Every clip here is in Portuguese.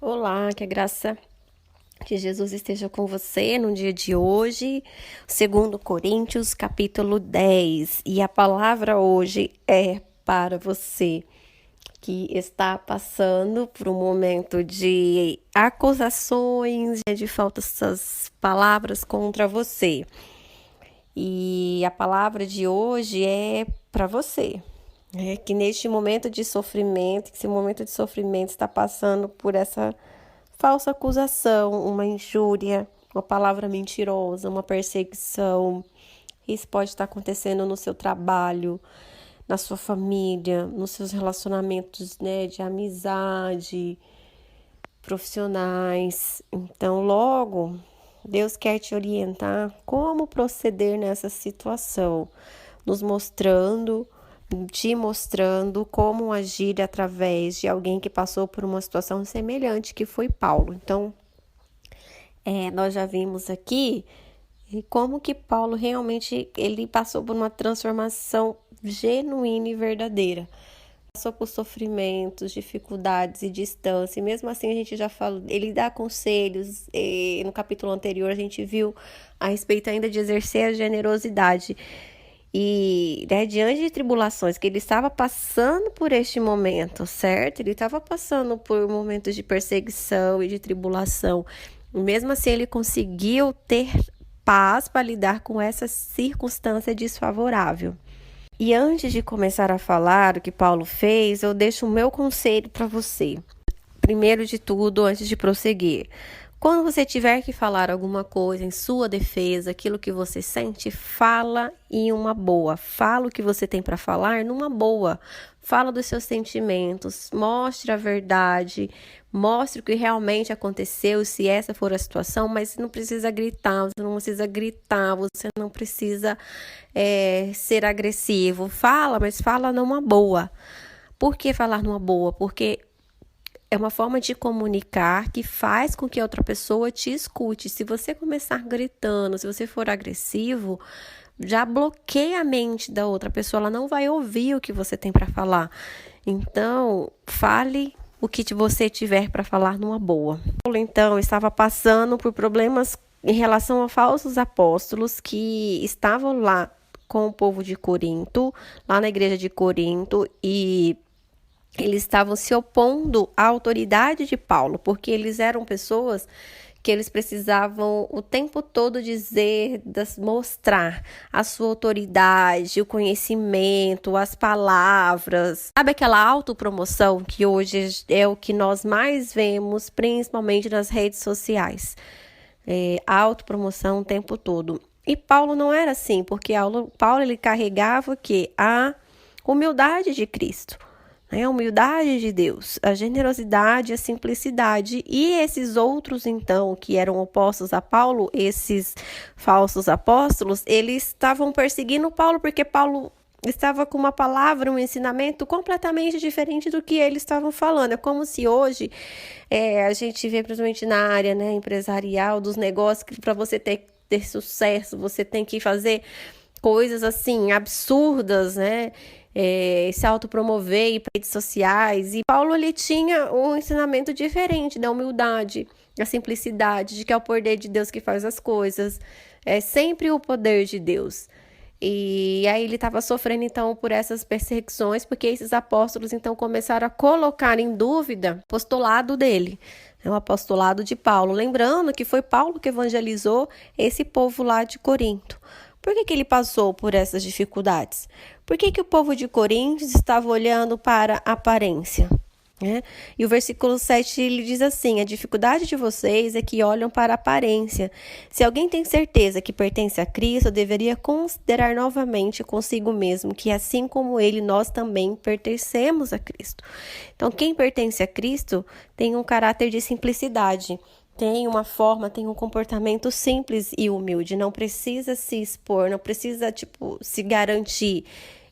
Olá, que a graça de Jesus esteja com você no dia de hoje, 2 Coríntios, capítulo 10. E a palavra hoje é para você que está passando por um momento de acusações, de falsas palavras contra você. E a palavra de hoje é para você. É que neste momento de sofrimento, que esse momento de sofrimento está passando por essa falsa acusação, uma injúria, uma palavra mentirosa, uma perseguição. Isso pode estar acontecendo no seu trabalho, na sua família, nos seus relacionamentos, de amizade, profissionais. Então, logo, Deus quer te orientar como proceder nessa situação, te mostrando como agir através de alguém que passou por uma situação semelhante, que foi Paulo. Então, nós já vimos aqui como que Paulo realmente ele passou por uma transformação genuína e verdadeira. Passou por sofrimentos, dificuldades e distância. E mesmo assim, a gente já falou, ele dá conselhos. No capítulo anterior, a gente viu a respeito ainda de exercer a generosidade. E diante de tribulações que ele estava passando por este momento, certo? Ele estava passando por momentos de perseguição e de tribulação. E mesmo assim, ele conseguiu ter paz para lidar com essa circunstância desfavorável. E antes de começar a falar o que Paulo fez, eu deixo o meu conselho para você. Primeiro de tudo, antes de prosseguir, quando você tiver que falar alguma coisa em sua defesa, aquilo que você sente, fala em uma boa. Fala o que você tem para falar numa boa. Fala dos seus sentimentos, mostre a verdade, mostre o que realmente aconteceu, se essa for a situação, mas não precisa gritar, você não precisa ser agressivo. Fala, mas fala numa boa. Por que falar numa boa? Porque é uma forma de comunicar que faz com que a outra pessoa te escute. Se você começar gritando, se você for agressivo, já bloqueia a mente da outra pessoa. Ela não vai ouvir o que você tem para falar. Então, fale o que você tiver para falar numa boa. Paulo, então, estava passando por problemas em relação a falsos apóstolos que estavam lá com o povo de Corinto, lá na igreja de Corinto, e eles estavam se opondo à autoridade de Paulo, porque eles eram pessoas que eles precisavam o tempo todo mostrar a sua autoridade, o conhecimento, as palavras. Sabe aquela autopromoção que hoje é o que nós mais vemos, principalmente nas redes sociais? Autopromoção o tempo todo. E Paulo não era assim, porque Paulo ele carregava o quê? A humildade de Cristo. A humildade de Deus, a generosidade, a simplicidade. E esses outros, então, que eram opostos a Paulo, esses falsos apóstolos, eles estavam perseguindo Paulo, porque Paulo estava com uma palavra, um ensinamento completamente diferente do que eles estavam falando. É como se hoje a gente vê, principalmente na área empresarial, dos negócios, que para você ter sucesso, você tem que fazer coisas assim, absurdas, se autopromover e para redes sociais. E Paulo ele tinha um ensinamento diferente da humildade, da simplicidade, de que é o poder de Deus que faz as coisas. É sempre o poder de Deus. E aí ele estava sofrendo então por essas perseguições, porque esses apóstolos então começaram a colocar em dúvida o apostolado dele, o apostolado de Paulo. Lembrando que foi Paulo que evangelizou esse povo lá de Corinto. Por que ele passou por essas dificuldades? Por que o povo de Corinto estava olhando para a aparência? E o versículo 7 ele diz assim: a dificuldade de vocês é que olham para a aparência. Se alguém tem certeza que pertence a Cristo, deveria considerar novamente consigo mesmo que assim como ele, nós também pertencemos a Cristo. Então, quem pertence a Cristo tem um caráter de simplicidade. Tem uma forma, tem um comportamento simples e humilde. Não precisa se expor, não precisa, se garantir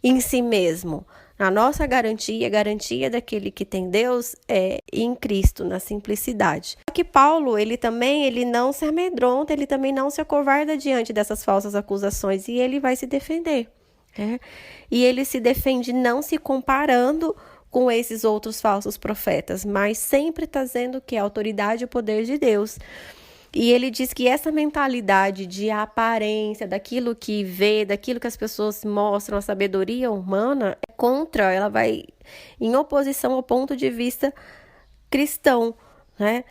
em si mesmo. A nossa garantia, a garantia daquele que tem Deus é em Cristo, na simplicidade. Só que Paulo, ele não se amedronta, ele também não se acovarda diante dessas falsas acusações e ele vai se defender. E ele se defende não se comparando com esses outros falsos profetas, mas sempre trazendo o que? A autoridade e o poder de Deus. E ele diz que essa mentalidade de aparência, daquilo que vê, daquilo que as pessoas mostram, a sabedoria humana, é contra, ela vai em oposição ao ponto de vista cristão, né?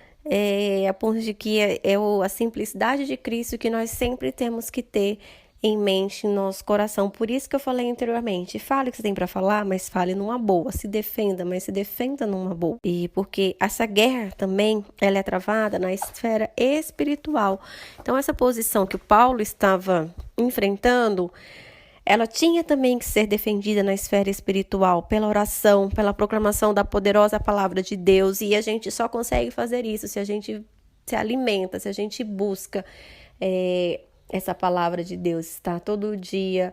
A ponto de que a simplicidade de Cristo que nós sempre temos que ter em mente, em nosso coração. Por isso que eu falei anteriormente, fale o que você tem para falar, mas fale numa boa, se defenda, mas se defenda numa boa. E porque essa guerra também, ela é travada na esfera espiritual. Então essa posição que o Paulo estava enfrentando, ela tinha também que ser defendida na esfera espiritual, pela oração, pela proclamação da poderosa palavra de Deus, e a gente só consegue fazer isso se a gente se alimenta, se a gente busca essa palavra de Deus, está todo dia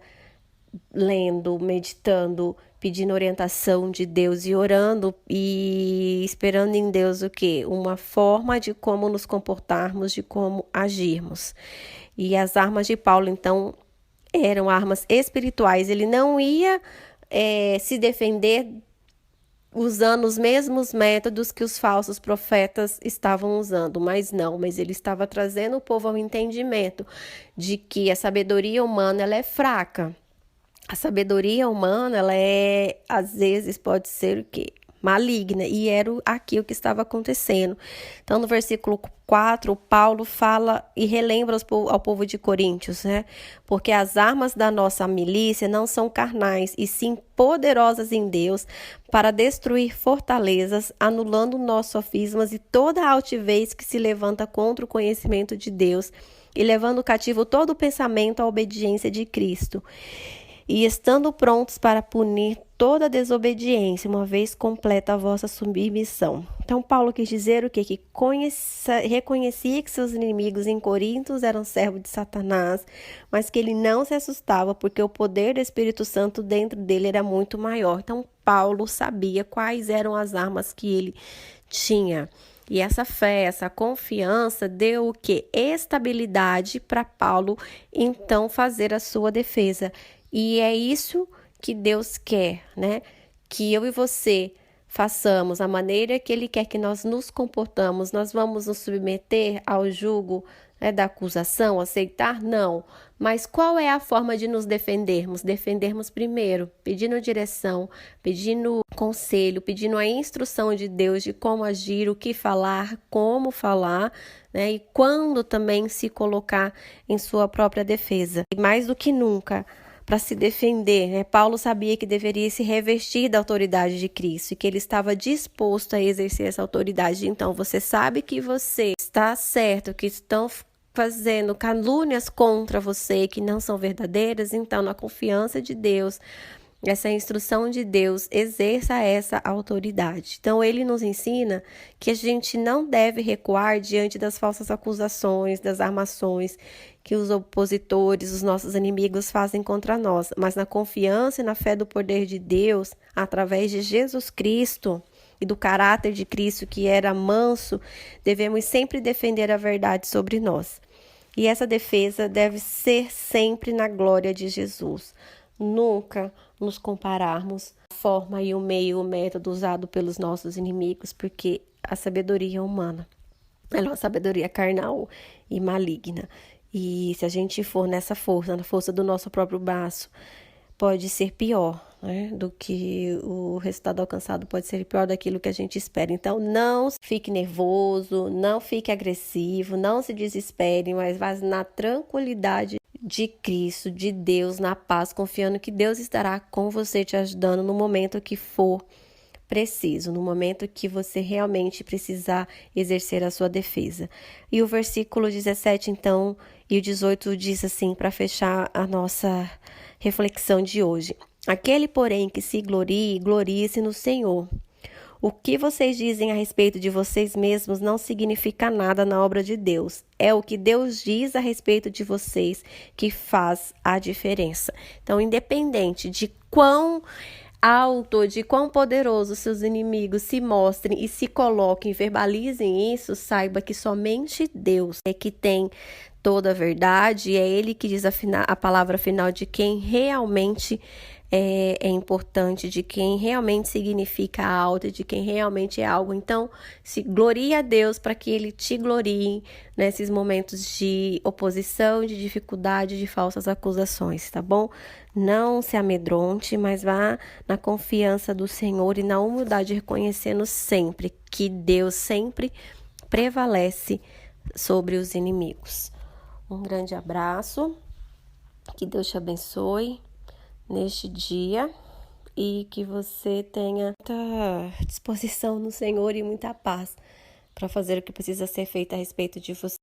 lendo, meditando, pedindo orientação de Deus e orando e esperando em Deus o quê? Uma forma de como nos comportarmos, de como agirmos. E as armas de Paulo, então, eram armas espirituais. Ele não ia se defender usando os mesmos métodos que os falsos profetas estavam usando, mas ele estava trazendo o povo ao entendimento de que a sabedoria humana ela é fraca. A sabedoria humana, ela às vezes pode ser o quê? Maligna, e era aqui o que estava acontecendo. Então, no versículo 4, Paulo fala e relembra ao povo de Coríntios, né? Porque as armas da nossa milícia não são carnais, e sim poderosas em Deus para destruir fortalezas, anulando nossos sofismas e toda a altivez que se levanta contra o conhecimento de Deus, e levando cativo todo o pensamento à obediência de Cristo. E estando prontos para punir toda desobediência, uma vez completa a vossa submissão. Então, Paulo quis dizer o quê? Que reconhecia que seus inimigos em Corinto eram servos de Satanás, mas que ele não se assustava, porque o poder do Espírito Santo dentro dele era muito maior. Então, Paulo sabia quais eram as armas que ele tinha. E essa fé, essa confiança deu o quê? Estabilidade para Paulo, então, fazer a sua defesa. E é isso que Deus quer, né? Que eu e você façamos a maneira que Ele quer que nós nos comportamos. Nós vamos nos submeter ao jugo, né, da acusação, aceitar? Não. Mas qual é a forma de nos defendermos? Defendermos primeiro, pedindo direção, pedindo conselho, pedindo a instrução de Deus de como agir, o que falar, como falar, né? E quando também se colocar em sua própria defesa. E mais do que nunca, para se defender, né? Paulo sabia que deveria se revestir da autoridade de Cristo e que ele estava disposto a exercer essa autoridade. Então, você sabe que você está certo, que estão fazendo calúnias contra você que não são verdadeiras, então, na confiança de Deus, essa instrução de Deus, exerça essa autoridade. Então, ele nos ensina que a gente não deve recuar diante das falsas acusações, das armações que os opositores, os nossos inimigos fazem contra nós, mas na confiança e na fé do poder de Deus, através de Jesus Cristo e do caráter de Cristo, que era manso, devemos sempre defender a verdade sobre nós. E essa defesa deve ser sempre na glória de Jesus. Nunca nos compararmos a forma e o meio, o método usado pelos nossos inimigos, porque a sabedoria humana, ela é uma sabedoria carnal e maligna. E se a gente for nessa força, na força do nosso próprio braço, pode ser pior, né? Do que o resultado alcançado pode ser pior daquilo que a gente espera. Então, não fique nervoso, não fique agressivo, não se desespere, mas vá na tranquilidade de Cristo, de Deus, na paz, confiando que Deus estará com você, te ajudando no momento que for preciso, no momento que você realmente precisar exercer a sua defesa. E o versículo 17, então, e o 18 diz assim, para fechar a nossa reflexão de hoje: aquele, porém, que se glorie, glorie-se no Senhor. O que vocês dizem a respeito de vocês mesmos não significa nada na obra de Deus. É o que Deus diz a respeito de vocês que faz a diferença. Então, independente de quão alto, de quão poderoso seus inimigos se mostrem e se coloquem, verbalizem isso, saiba que somente Deus é que tem toda a verdade, e é Ele que diz a palavra final de quem realmente é importante, de quem realmente significa algo, de quem realmente é algo. Então, se glorie a Deus para que Ele te glorie nesses momentos de oposição, de dificuldade, de falsas acusações, tá bom? Não se amedronte, mas vá na confiança do Senhor e na humildade, reconhecendo sempre que Deus sempre prevalece sobre os inimigos. Um grande abraço, que Deus te abençoe neste dia e que você tenha muita disposição no Senhor e muita paz para fazer o que precisa ser feito a respeito de você.